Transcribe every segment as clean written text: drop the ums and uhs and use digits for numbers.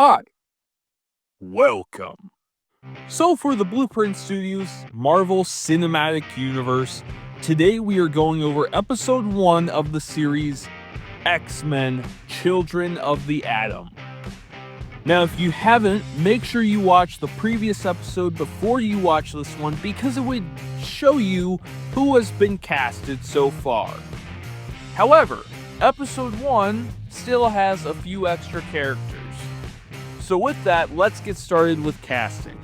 Hi, welcome. So for the Blueprint Studios Marvel Cinematic Universe, today we are going over episode 1 of the series X-Men Children of the Atom. Now if you haven't, make sure you watch the previous episode before you watch this one because it would show you who has been casted so far. However, episode 1 still has a few extra characters. So with that, let's get started with casting.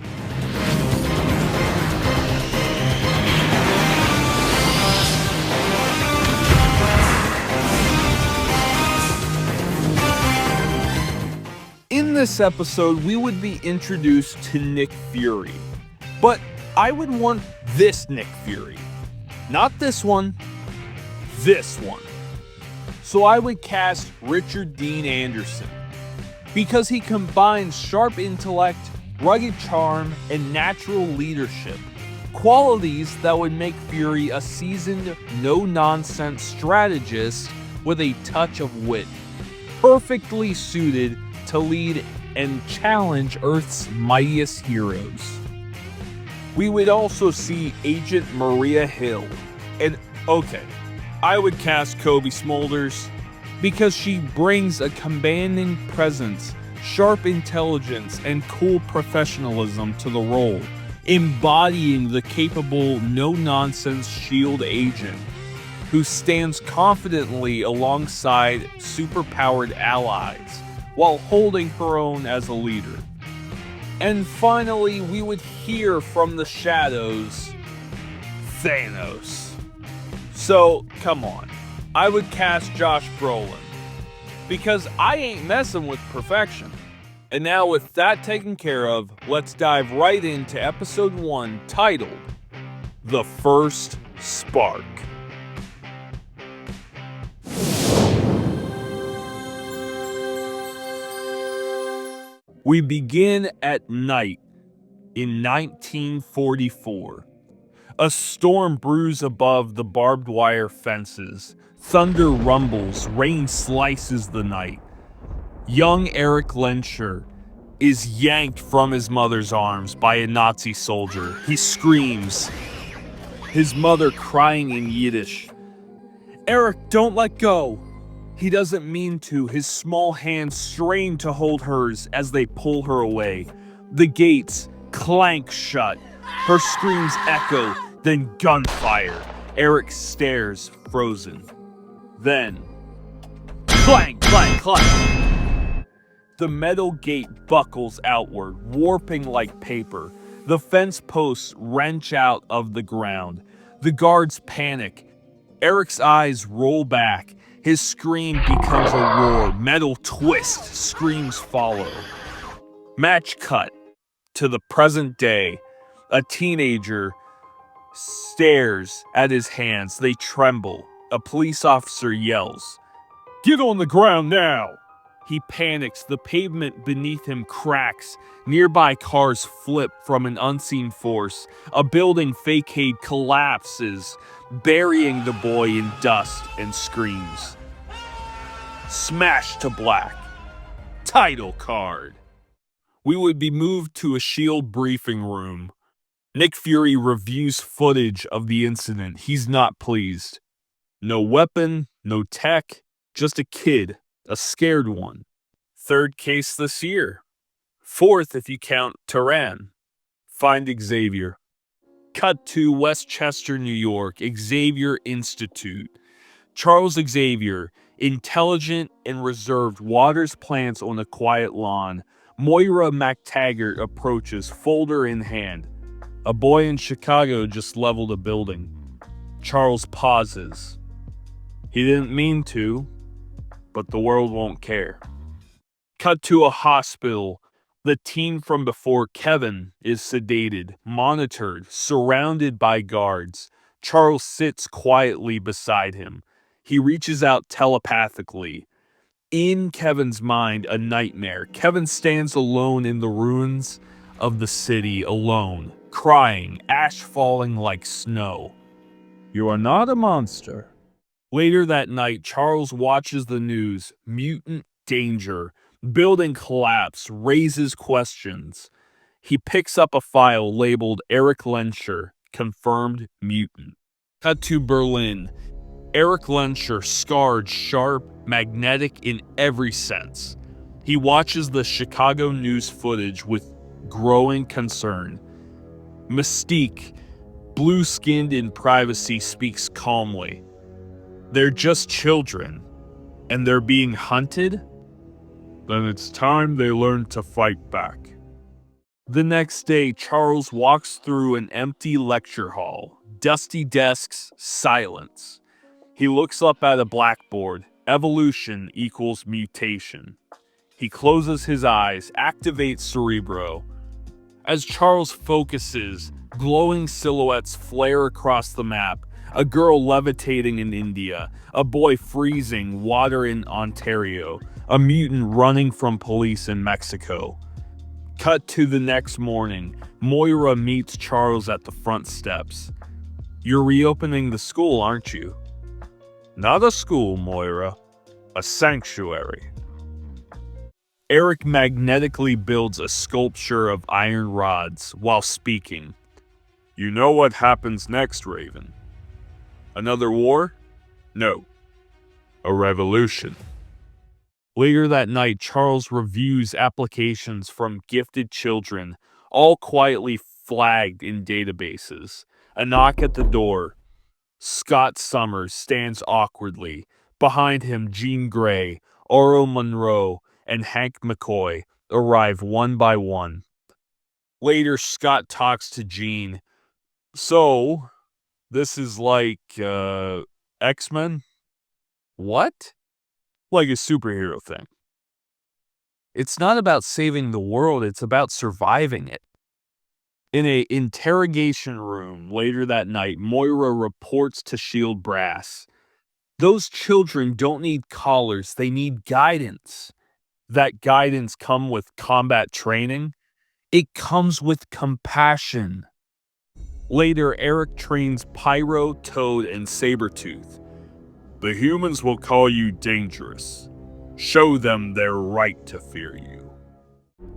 In this episode, we would be introduced to Nick Fury. But I would want this Nick Fury. Not this one, this one. So I would cast Richard Dean Anderson, because he combines sharp intellect, rugged charm, and natural leadership, qualities that would make Fury a seasoned, no-nonsense strategist with a touch of wit, perfectly suited to lead and challenge Earth's mightiest heroes. We would also see Agent Maria Hill, and okay, I would cast Kobe Smulders because she brings a commanding presence, sharp intelligence, and cool professionalism to the role, embodying the capable, no-nonsense SHIELD agent who stands confidently alongside superpowered allies while holding her own as a leader. And finally, we would hear from the shadows, Thanos. So, come on. I would cast Josh Brolin, because I ain't messing with perfection. And now with that taken care of, let's dive right into episode 1 titled, The First Spark. We begin at night in 1944. A storm brews above the barbed wire fences. Thunder rumbles, rain slices the night. Young Eric Lenscher is yanked from his mother's arms by a Nazi soldier. He screams, his mother crying in Yiddish. Eric, don't let go. He doesn't mean to. His small hands strain to hold hers as they pull her away. The gates clank shut. Her screams echo. Then gunfire. Eric stares, frozen. Then, clank, clank, clank. The metal gate buckles outward, warping like paper. The fence posts wrench out of the ground. The guards panic. Eric's eyes roll back. His scream becomes a roar. Metal twists, screams follow. Match cut to the present day. A teenager stares at his hands. They tremble. A police officer yells, "Get on the ground now!" He panics. The pavement beneath him cracks. Nearby cars flip from an unseen force. A building facade collapses, burying the boy in dust and screams. Smash to black. Title card. We would be moved to a SHIELD briefing room. Nick Fury reviews footage of the incident. He's not pleased. No weapon, no tech, just a kid, a scared one. Third case this year. Fourth if you count Tehran. Find Xavier. Cut to Westchester, New York, Xavier Institute. Charles Xavier, intelligent and reserved, waters plants on a quiet lawn. Moira MacTaggart approaches, folder in hand. A boy in Chicago just leveled a building. Charles pauses. He didn't mean to, but the world won't care. Cut to a hospital. The teen from before, Kevin, is sedated, monitored, surrounded by guards. Charles sits quietly beside him. He reaches out telepathically. In Kevin's mind, a nightmare. Kevin stands alone in the ruins of the city, alone, crying, ash falling like snow. You are not a monster. Later that night, Charles watches the news. Mutant danger. Building collapse raises questions. He picks up a file labeled Eric Lenscher, confirmed mutant. Cut to Berlin. Eric Lenscher scarred, sharp, magnetic in every sense. He watches the Chicago news footage with growing concern. Mystique, blue-skinned in privacy, speaks calmly. They're just children, and they're being hunted? Then it's time they learn to fight back. The next day, Charles walks through an empty lecture hall. Dusty desks, silence. He looks up at a blackboard. Evolution equals mutation. He closes his eyes, activates Cerebro. As Charles focuses, glowing silhouettes flare across the map. A girl levitating in India, a boy freezing water in Ontario, a mutant running from police in Mexico. Cut to the next morning. Moira meets Charles at the front steps. You're reopening the school, aren't you? Not a school, Moira. A sanctuary. Eric magnetically builds a sculpture of iron rods while speaking. You know what happens next, Raven? Another war? No. A revolution. Later that night, Charles reviews applications from gifted children, all quietly flagged in databases. A knock at the door. Scott Summers stands awkwardly. Behind him, Jean Grey, Oro Monroe, and Hank McCoy arrive one by one. Later, Scott talks to Jean. So, this is like, X-Men? What? Like a superhero thing. It's not about saving the world, it's about surviving it. In an interrogation room later that night, Moira reports to Shield Brass. Those children don't need collars, they need guidance. That guidance comes with combat training. It comes with compassion. Later, Eric trains Pyro, Toad, and Sabretooth. The humans will call you dangerous. Show them their right to fear you.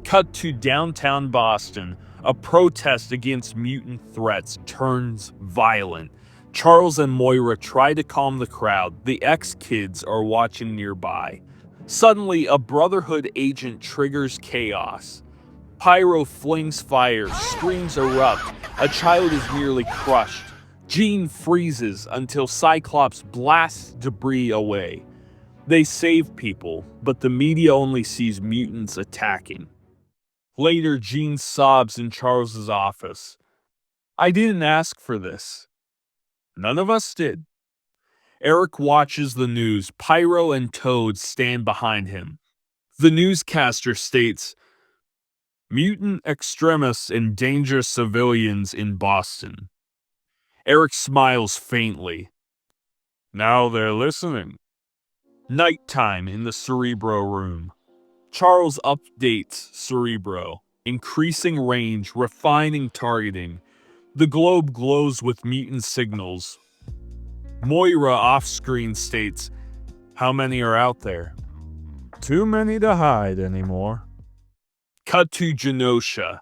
Cut to downtown Boston. A protest against mutant threats turns violent. Charles and Moira try to calm the crowd. The X-Kids are watching nearby. Suddenly, a Brotherhood agent triggers chaos. Pyro flings fire, screams erupt. A child is nearly crushed. Jean freezes until Cyclops blasts debris away. They save people, but the media only sees mutants attacking. Later, Jean sobs in Charles's office. I didn't ask for this. None of us did. Eric watches the news. Pyro and Toad stand behind him. The newscaster states, Mutant extremists endanger civilians in Boston. Eric smiles faintly. Now they're listening. Nighttime in the Cerebro room. Charles updates Cerebro, increasing range, refining targeting. The globe glows with mutant signals. Moira off-screen states, how many are out there? Too many to hide anymore. Cut to Genosha.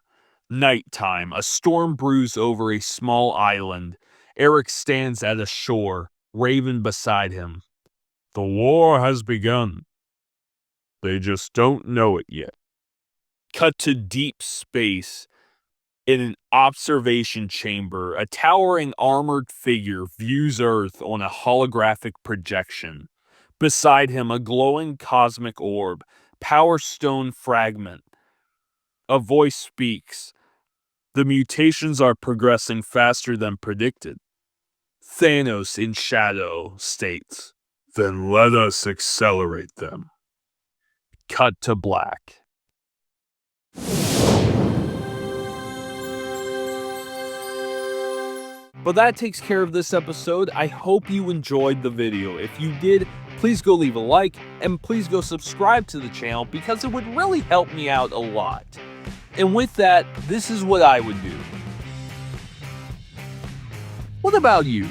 Nighttime. A storm brews over a small island. Eric stands at a shore, Raven beside him. The war has begun. They just don't know it yet. Cut to deep space. In an observation chamber, a towering armored figure views Earth on a holographic projection. Beside him, a glowing cosmic orb, Power Stone fragment. A voice speaks. The mutations are progressing faster than predicted. Thanos in shadow states, then let us accelerate them. Cut to black. But that takes care of this episode. I hope you enjoyed the video. If you did, please go leave a like and please go subscribe to the channel because it would really help me out a lot. And with that, this is what I would do. What about you?